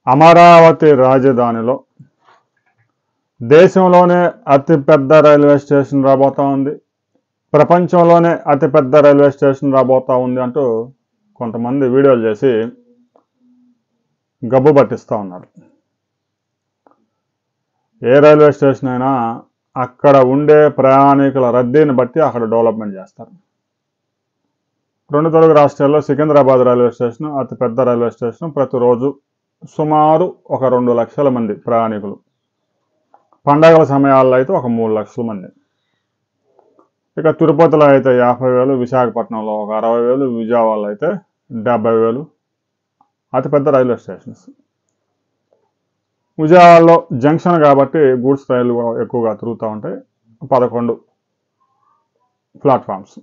అమరావతి రాజధానిలో దేశంలోనే అతిపెద్ద రైల్వే స్టేషన్ రాబోతా ఉంది. ప్రపంచంలోనే అతిపెద్ద రైల్వే స్టేషన్ రాబోతా ఉంది అంటూ కొంతమంది వీడియోలు చేసి గబ్బు పట్టిస్తూ ఉన్నారు. ఏ రైల్వే స్టేషన్ అయినా అక్కడ ఉండే ప్రయాణికుల రద్దీని బట్టి అక్కడ డెవలప్మెంట్ చేస్తారు. రెండు తెలుగు రాష్ట్రాల్లో సికింద్రాబాద్ రైల్వే స్టేషన్ అతిపెద్ద రైల్వే స్టేషన్. ప్రతిరోజు సుమారు ఒక 2 లక్షల మంది ప్రయాణికులు, పండగల సమయాల్లో అయితే ఒక 3 లక్షల మంది. ఇక తిరుపతిలో అయితే 50,000, విశాఖపట్నంలో ఒక 60,000, విజయవాడలో అయితే 70,000 అతిపెద్ద రైల్వే స్టేషన్స్. విజయవాడలో జంక్షన్ కాబట్టి గూడ్స్ రైళ్లు ఎక్కువగా తిరుగుతూ ఉంటాయి, 11 ప్లాట్ఫామ్స్.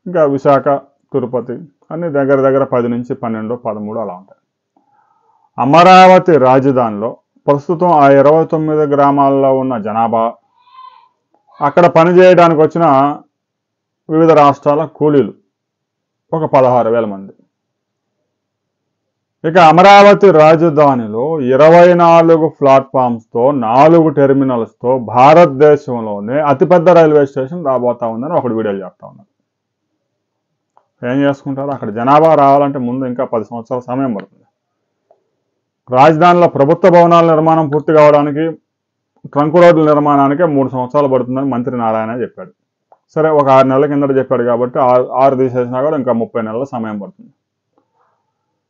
ఇంకా విశాఖ, తిరుపతి అన్ని దగ్గర దగ్గర 10 నుంచి 12, 13 అలా ఉంటాయి. అమరావతి రాజధానిలో ప్రస్తుతం ఆ 29 గ్రామాల్లో ఉన్న జనాభా, అక్కడ పనిచేయడానికి వచ్చిన వివిధ రాష్ట్రాల కూలీలు ఒక 16,000 మంది. ఇక అమరావతి రాజధానిలో 24 ప్లాట్ఫామ్స్తో 4 టెర్మినల్స్తో భారతదేశంలోనే అతిపెద్ద రైల్వే స్టేషన్ రాబోతా ఉందని ఒకటి వీడియోలు చెప్తా ఉన్నారు. ఏం చేసుకుంటారు? అక్కడ జనాభా రావాలంటే ముందు ఇంకా 10 సంవత్సరాల సమయం పడుతుంది. రాజధానిలో ప్రభుత్వ భవనాల నిర్మాణం పూర్తి కావడానికి, ట్రంక్ రోడ్ల నిర్మాణానికే 3 సంవత్సరాలు పడుతుందని మంత్రి నారాయణ చెప్పాడు. సరే, ఒక 6 నెలల కిందట చెప్పాడు కాబట్టి 6 తీసేసినా కూడా ఇంకా 30 నెలల సమయం పడుతుంది.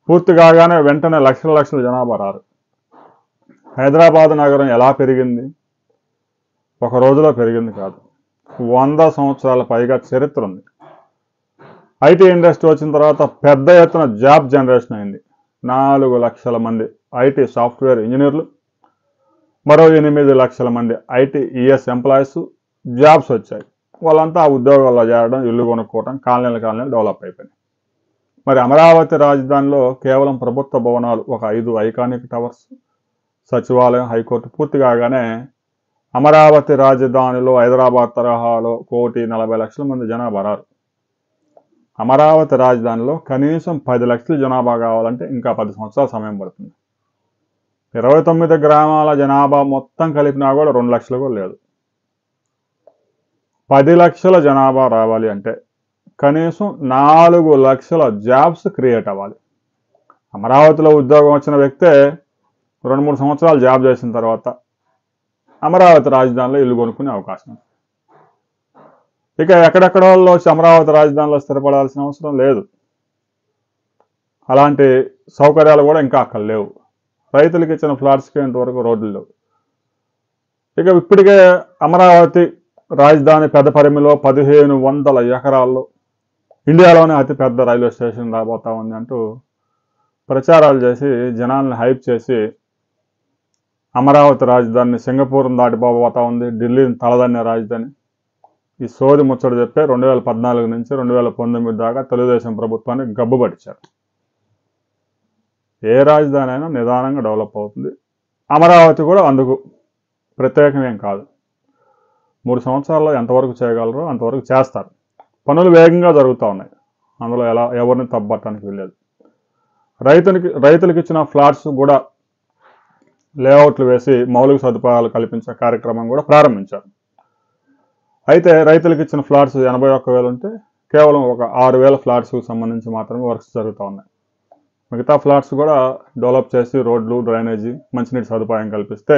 పూర్తి కాగానే వెంటనే లక్షల జనాభా రారు. హైదరాబాద్ నగరం ఎలా పెరిగింది? ఒక రోజులో పెరిగింది కాదు, 100 సంవత్సరాల పైగా చరిత్ర ఉంది. ఐటీ ఇండస్ట్రీ వచ్చిన తర్వాత పెద్ద ఎత్తున జాబ్ జనరేషన్ అయింది. 4 లక్షల మంది ఐటీ సాఫ్ట్వేర్ ఇంజనీర్లు, మరో 8 లక్షల మంది ITES ఎంప్లాయీస్ జాబ్స్ వచ్చాయి. వాళ్ళంతా ఆ ఉద్యోగాల్లో చేరడం, ఇల్లు కొనుక్కోవడం, కాలనీలు డెవలప్ అయిపోయినాయి. మరి అమరావతి రాజధానిలో కేవలం ప్రభుత్వ భవనాలు ఒక 5 ఐకానిక్ టవర్స్, సచివాలయం, హైకోర్టు పూర్తి కాగానే అమరావతి రాజధానిలో హైదరాబాద్ తరహాలో 1,40,00,000 మంది జనాభా రారు. అమరావతి రాజధానిలో కనీసం 10 లక్షల జనాభా కావాలంటే ఇంకా 10 సంవత్సరాల సమయం పడుతుంది. 29 గ్రామాల జనాభా మొత్తం కలిపినా కూడా 2 లక్షలు కూడా లేదు. 10 లక్షల జనాభా రావాలి అంటే కనీసం 4 లక్షల జాబ్స్ క్రియేట్ అవ్వాలి. అమరావతిలో ఉద్యోగం వచ్చిన వ్యక్తే 2-3 సంవత్సరాలు జాబ్ చేసిన తర్వాత అమరావతి రాజధానిలో ఇల్లు కొనుక్కునే అవకాశం ఉంది. ఇక ఎక్కడెక్కడ వాళ్ళు వచ్చి అమరావతి రాజధానిలో స్థిరపడాల్సిన అవసరం లేదు. అలాంటి సౌకర్యాలు కూడా ఇంకా అక్కడ లేవు. రైతులకు ఇచ్చిన ఫ్లాట్స్కి ఇంతవరకు రోడ్లు లేవు. ఇక ఇప్పటికే అమరావతి రాజధాని పెద్ద పరిమిలో 1,500 ఎకరాల్లో ఇండియాలోనే అతిపెద్ద రైల్వే స్టేషన్ రాబోతా ఉంది అంటూ ప్రచారాలు చేసి జనాల్ని హైప్ చేసి అమరావతి రాజధానిని సింగపూర్ను దాటిపోబోతా ఉంది, ఢిల్లీని తలదన్నే రాజధాని. ఈ సోది ముచ్చట చెప్పే 2014 నుంచి 2019 దాకా తెలుగుదేశం ప్రభుత్వాన్ని గబ్బు పట్టించారు. ఏ రాజధాని అయినా నిదానంగా డెవలప్ అవుతుంది. అమరావతి కూడా అందుకు ప్రత్యేకమేం కాదు. 3 సంవత్సరాల్లో ఎంతవరకు చేయగలరో అంతవరకు చేస్తారు. పనులు వేగంగా జరుగుతూ ఉన్నాయి. అందులో ఎవరిని తప్పట్టడానికి వీల్లేదు. రైతులకు ఇచ్చిన ఫ్లాట్స్ కూడా లేఅవుట్లు వేసి మౌలిక సదుపాయాలు కల్పించే కార్యక్రమం కూడా ప్రారంభించారు. అయితే రైతులకు ఇచ్చిన ఫ్లాట్స్ 81,000 ఉంటే కేవలం ఒక 6,000 ఫ్లాట్స్కి సంబంధించి మాత్రమే వర్క్స్ జరుగుతూ ఉన్నాయి. మిగతా ఫ్లాట్స్ కూడా డెవలప్ చేసి రోడ్లు, డ్రైనేజీ, మంచినీటి సదుపాయం కల్పిస్తే,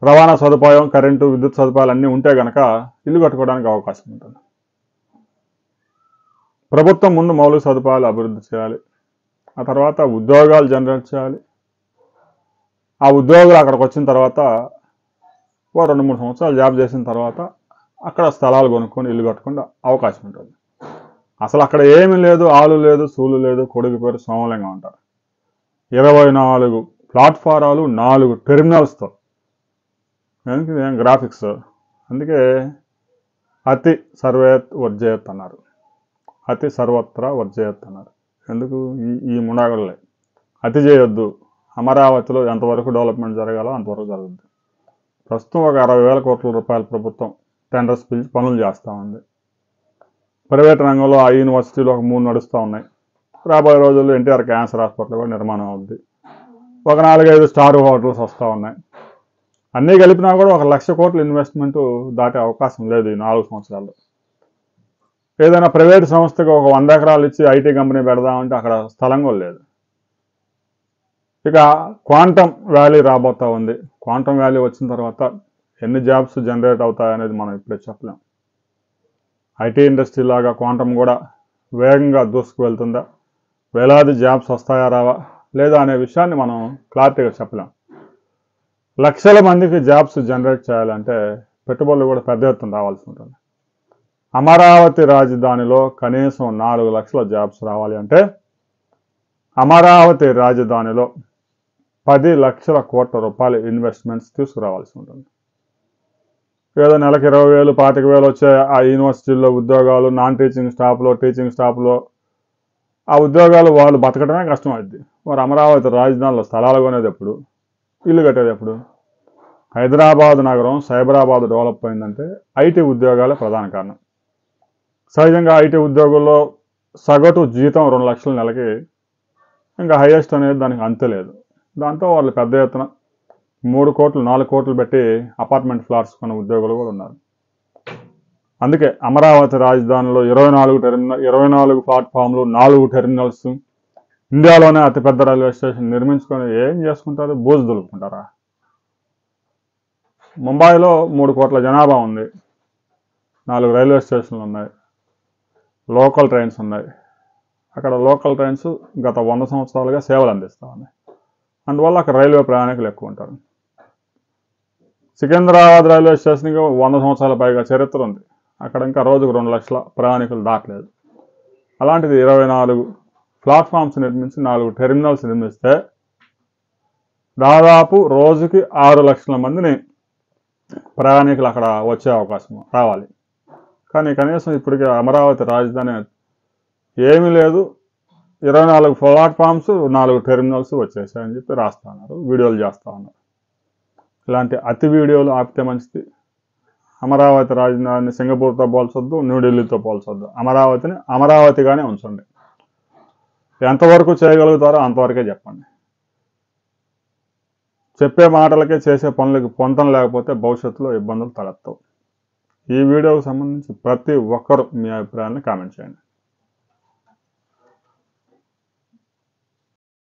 రవాణా సదుపాయం, కరెంటు, విద్యుత్ సదుపాయాలు అన్నీ ఉంటే కనుక ఇల్లు కట్టుకోవడానికి అవకాశం ఉంటుంది. ప్రభుత్వం ముందు మౌలిక సదుపాయాలు అభివృద్ధి చేయాలి, ఆ తర్వాత ఉద్యోగాలు జనరేట్ చేయాలి. ఆ ఉద్యోగులు అక్కడికి వచ్చిన తర్వాత 2-3 సంవత్సరాలు జాబ్ చేసిన తర్వాత అక్కడ స్థలాలు కొనుక్కొని ఇల్లు కట్టుకునే అవకాశం ఉంటుంది. అసలు అక్కడ ఏమీ లేదు, ఆలు లేదు, సూలు లేదు, కొడుకు పేరు సోమలింగం అంటారు. 24 ప్లాట్ఫారాలు, 4 టెర్మినల్స్తో. ఏం గ్రాఫిక్స్. అందుకే అతి సర్వేత్ వర్జయత్ అన్నారు, అతి సర్వత్రా వర్జయత్ అన్నారు. ఎందుకు? ఈ మునాగడలే. అతి చేయొద్దు. అమరావతిలో ఎంతవరకు డెవలప్మెంట్ జరగాలో అంతవరకు జరుగుతుంది. ప్రస్తుతం ఒక 60,000 కోట్ల రూపాయల ప్రభుత్వం టెండర్స్ పిలిచి పనులు చేస్తూ ఉంది. ప్రైవేట్ రంగంలో ఆ యూనివర్సిటీలు ఒక 3 నడుస్తూ ఉన్నాయి. రాబోయే రోజుల్లో ఎన్టీఆర్ క్యాన్సర్ హాస్పిటల్ కూడా నిర్మాణం అవుద్ది. ఒక 4-5 స్టార్ హోటల్స్ వస్తూ ఉన్నాయి. అన్నీ కలిపినా కూడా 1,00,000 కోట్ల ఇన్వెస్ట్మెంట్ దాటే అవకాశం లేదు ఈ 4 సంవత్సరాల్లో. ఏదైనా ప్రైవేట్ సంస్థకి ఒక 100 ఎకరాలు ఇచ్చి ఐటీ కంపెనీ పెడదామంటే అక్కడ స్థలం కూడా లేదు. ఇక క్వాంటమ్ వ్యాలీ రాబోతా ఉంది. క్వాంటమ్ వ్యాలీ వచ్చిన తర్వాత ఎన్ని జాబ్స్ జనరేట్ అవుతాయనేది మనం ఇప్పుడే చెప్పలేం. ఐటీ ఇండస్ట్రీ లాగా క్వాంటమ్ కూడా వేగంగా దూసుకు వెళ్తుందా, వేలాది జాబ్స్ వస్తాయా రావా లేదా అనే విషయాన్ని మనం క్లారిటీగా చెప్పలేం. లక్షల మందికి జాబ్స్ జనరేట్ చేయాలంటే పెట్టుబడులు కూడా పెద్ద ఎత్తున రావాల్సి ఉంటుంది. అమరావతి రాజధానిలో కనీసం 4 లక్షల జాబ్స్ రావాలి అంటే అమరావతి రాజధానిలో 10 లక్షల కోట్ల రూపాయల ఇన్వెస్ట్మెంట్స్ తీసుకురావాల్సి ఉంటుంది. ఏదో నెలకు 20,000, 25,000 వచ్చే ఆ యూనివర్సిటీల్లో ఉద్యోగాలు, నాన్ టీచింగ్ స్టాఫ్లో, టీచింగ్ స్టాఫ్లో ఆ ఉద్యోగాలు వాళ్ళు బతకడమే కష్టం అవుద్ది. మరి అమరావతి రాజధానిలో స్థలాలు కొనేది ఎప్పుడు, ఇల్లు కట్టేది ఎప్పుడు? హైదరాబాద్ నగరం సైబరాబాద్ డెవలప్ అయిందంటే ఐటీ ఉద్యోగాలే ప్రధాన కారణం. సహజంగా ఐటీ ఉద్యోగుల్లో సగటు జీతం 2 లక్షల నెలకి, ఇంకా హైయెస్ట్ అనేది దానికి అంతే లేదు. దాంతో వాళ్ళు పెద్ద ఎత్తున 3 కోట్లు 4 కోట్లు పెట్టి అపార్ట్మెంట్ ఫ్లాట్స్ కొన్న ఉద్యోగులు కూడా ఉన్నారు. అందుకే అమరావతి రాజధానిలో 24 ప్లాట్ఫామ్లు, 4 టెర్మినల్స్, ఇండియాలోనే అతిపెద్ద రైల్వే స్టేషన్ నిర్మించుకొని ఏం చేసుకుంటారు? బూజు దులుపుకుంటారా? ముంబైలో 3 కోట్ల జనాభా ఉంది, 4 రైల్వే స్టేషన్లు ఉన్నాయి, లోకల్ ట్రైన్స్ ఉన్నాయి. అక్కడ లోకల్ ట్రైన్స్ గత 100 సంవత్సరాలుగా సేవలు అందిస్తూ ఉన్నాయి. అందువల్ల అక్కడ రైల్వే ప్రయాణికులు ఎక్కువ ఉంటారు. సికింద్రాబాద్ రైల్వే స్టేషన్కి 100 సంవత్సరాల పైగా చరిత్ర ఉంది. అక్కడ ఇంకా రోజుకు 2 లక్షల ప్రయాణికులు దాటలేదు. అలాంటిది 24 ప్లాట్ఫామ్స్ నిర్మించి 4 టెర్మినల్స్ నిర్మిస్తే దాదాపు రోజుకి 6 లక్షల మందిని ప్రయాణికులు అక్కడ వచ్చే అవకాశం రావాలి. కానీ కనీసం ఇప్పటికీ అమరావతి రాజధాని ఏమీ లేదు. 24 ప్లాట్ఫామ్స్, 4 టెర్మినల్స్ వచ్చేసాయని చెప్పి రాస్తా ఉన్నారు, వీడియోలు చేస్తూ ఉన్నారు. ఇలాంటి అతి వీడియోలు ఆపితే మంచిది. అమరావతి రాజధానిని సింగపూర్తో పోల్చొద్దు, న్యూఢిల్లీతో పోల్చొద్దు. అమరావతిని అమరావతిగానే ఉంచండి. ఎంతవరకు చేయగలుగుతారో అంతవరకే చెప్పండి. చెప్పే మాటలకే చేసే పనులకి పొంతం లేకపోతే భవిష్యత్తులో ఇబ్బందులు తలెత్తవు. ఈ వీడియోకి సంబంధించి ప్రతి ఒక్కరూ మీ అభిప్రాయాన్ని కామెంట్ చేయండి.